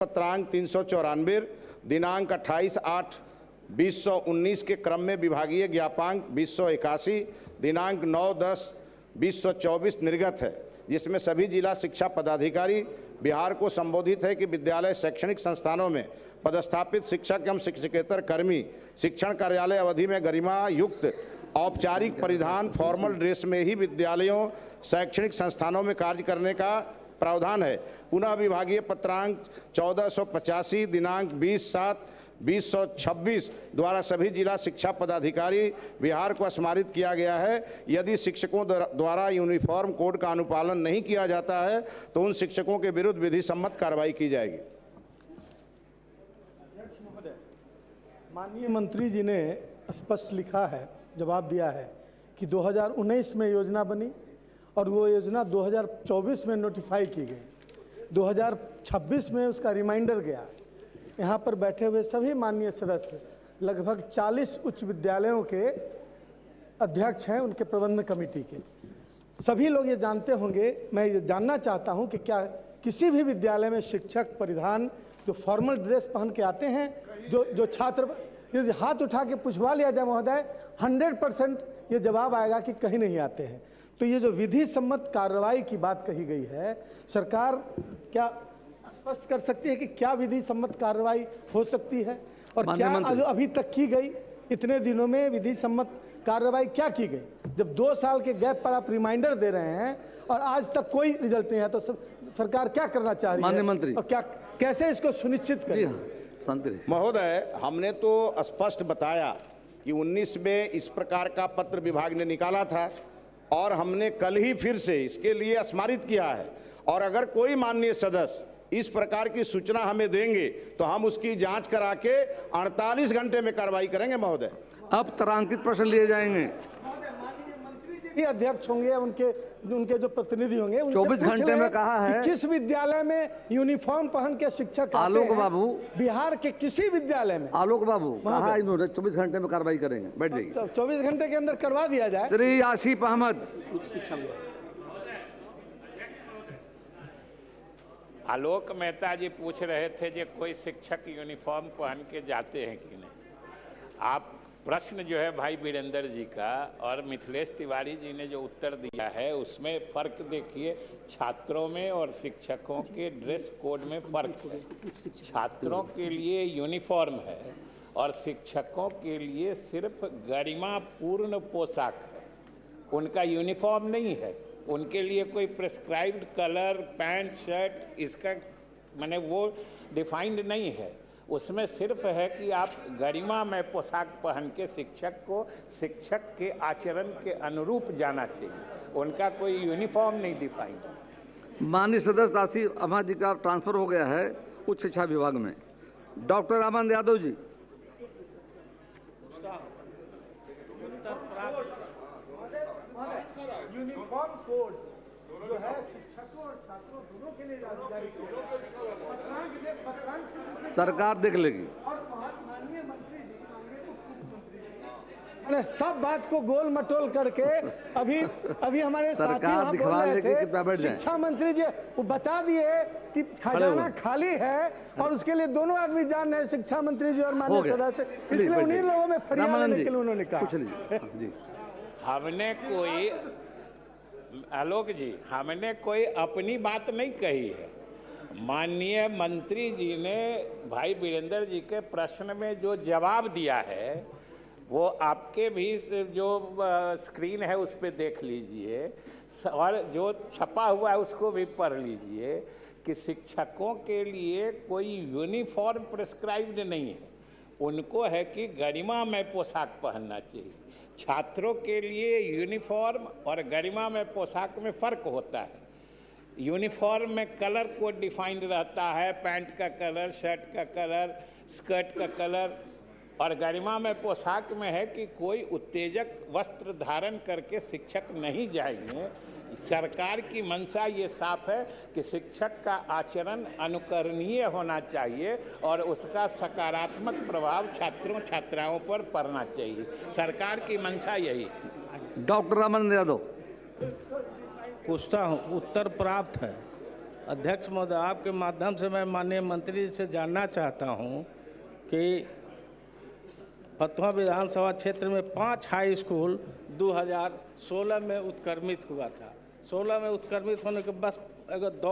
पत्रांक 394 दिनांक 28/8/2019 के क्रम में विभागीय ज्ञापांक 2081 दिनांक 9/10/2024 निर्गत है, जिसमें सभी जिला शिक्षा पदाधिकारी बिहार को संबोधित है कि विद्यालय शैक्षणिक संस्थानों में पदस्थापित शिक्षक एवं शिक्षकेतर कर्मी शिक्षण कार्यालय अवधि में गरिमा युक्त औपचारिक परिधान फॉर्मल ड्रेस में ही विद्यालयों शैक्षणिक संस्थानों में कार्य करने का प्रावधान है। पुनः विभागीय पत्रांक 1485 दिनांक 20/7/2026 द्वारा सभी जिला शिक्षा पदाधिकारी बिहार को स्मारित किया गया है, यदि शिक्षकों द्वारा यूनिफॉर्म कोड का अनुपालन नहीं किया जाता है तो उन शिक्षकों के विरुद्ध विधि सम्मत कार्रवाई की जाएगी। माननीय मंत्री जी ने स्पष्ट लिखा है, जवाब दिया है कि 2019 में योजना बनी और वो योजना 2024 में नोटिफाई की गई, 2026 में उसका रिमाइंडर गया। यहाँ पर बैठे हुए सभी माननीय सदस्य लगभग 40 उच्च विद्यालयों के अध्यक्ष हैं, उनके प्रबंधन कमेटी के सभी लोग ये जानते होंगे। मैं ये जानना चाहता हूँ कि क्या किसी भी विद्यालय में शिक्षक परिधान जो फॉर्मल ड्रेस पहन के आते हैं, जो छात्र, यदि हाथ उठा के पूछवा लिया जाए महोदय, 100% ये जवाब आएगा कि कहीं नहीं आते हैं। तो ये जो विधि सम्मत कार्रवाई की बात कही गई है, सरकार क्या स्पष्ट कर सकती है कि क्या विधि सम्मत कार्रवाई हो सकती है और क्या अभी तक की गई? इतने दिनों में विधि सम्मत कार्रवाई क्या की गई, जब 2 साल के गैप पर आप रिमाइंडर दे रहे हैं और आज तक कोई रिजल्ट नहीं है? तो सरकार क्या करना चाह रही है मंत्री और क्या कैसे इसको सुनिश्चित करें? महोदय, हमने तो स्पष्ट बताया कि 19 में इस प्रकार का पत्र विभाग ने निकाला था और हमने कल ही फिर से इसके लिए स्मारित किया है, और अगर कोई माननीय सदस्य इस प्रकार की सूचना हमें देंगे तो हम उसकी जांच करा के 48 घंटे में कार्रवाई करेंगे। महोदय, अब तारांकित प्रश्न लिए जाएंगे। ही अध्यक्ष होंगे, उनके जो प्रतिनिधि होंगे, 24 घंटे में कहा है किस विद्यालय में यूनिफॉर्म पहन के शिक्षक आलोक बाबू, बिहार के किसी विद्यालय में आलोक बाबू कहा इन्होंने 24 घंटे में कार्रवाई करेंगे। बैठ जाइए। 24 घंटे के अंदर करवा दिया जाए। श्री आसिफ अहमद। आलोक मेहता जी पूछ रहे थे कि कोई शिक्षक यूनिफॉर्म पहन के जाते हैं कि नहीं। आप प्रश्न जो है भाई वीरेंद्र जी का और मिथिलेश तिवारी जी ने जो उत्तर दिया है उसमें फ़र्क देखिए, छात्रों में और शिक्षकों के ड्रेस कोड में फ़र्क है। छात्रों के लिए यूनिफॉर्म है और शिक्षकों के लिए सिर्फ गरिमापूर्ण पोशाक है, उनका यूनिफॉर्म नहीं है। उनके लिए कोई प्रिस्क्राइब्ड कलर पैंट शर्ट इसका माने वो डिफाइंड नहीं है। उसमें सिर्फ है कि आप गरिमा में पोशाक पहन के शिक्षक को शिक्षक के आचरण के अनुरूप जाना चाहिए, उनका कोई यूनिफॉर्म नहीं डिफाइंड। माननीय सदस्य आसिफ अहमद जी का ट्रांसफर हो गया है उच्च शिक्षा विभाग में। Doctor Anand Yadav ji. Uniform code जो है शिक्षकों और छात्रों दोनों के लिए जारी किया, सरकार देख लेगी। और माननीय मंत्री जी, माननीय उप मुख्यमंत्री जी सब बात को गोल मटोल करके अभी हमारे साथी वहाँ बोल रहे थे, शिक्षा मंत्री जी वो बता दिए कि खजाना खाली है और उसके लिए दोनों आदमी जान रहे हैं, शिक्षा मंत्री जी और माननीय सदस्य, इसलिए उन्हीं लोगों में फरियाद लेने के लिए उन्होंने कहा। हमने कोई आलोक जी, हमने कोई अपनी बात नहीं कही है। माननीय मंत्री जी ने भाई वीरेंद्र जी के प्रश्न में जो जवाब दिया है वो आपके भी जो स्क्रीन है उस पर देख लीजिए और जो छपा हुआ है उसको भी पढ़ लीजिए कि शिक्षकों के लिए कोई यूनिफॉर्म प्रिस्क्राइब्ड नहीं है, उनको है कि गरिमा में पोशाक पहनना चाहिए। छात्रों के लिए यूनिफॉर्म और गरिमा में पोशाक में फ़र्क होता है। यूनिफॉर्म में कलर कोड डिफाइंड रहता है, पैंट का कलर, शर्ट का कलर, स्कर्ट का कलर, और गरिमा में पोशाक में है कि कोई उत्तेजक वस्त्र धारण करके शिक्षक नहीं जाएंगे। सरकार की मंशा ये साफ है कि शिक्षक का आचरण अनुकरणीय होना चाहिए और उसका सकारात्मक प्रभाव छात्रों छात्राओं पर पड़ना चाहिए। सरकार की मंशा यही। डॉक्टर आनंद यादव। पूछता हूँ, उत्तर प्राप्त है। अध्यक्ष महोदय, आपके माध्यम से मैं माननीय मंत्री जी से जानना चाहता हूं कि फतुहा विधानसभा क्षेत्र में 5 हाई स्कूल 2016 में उत्क्रमित हुआ था। 16 में उत्क्रमित होने के बस अगर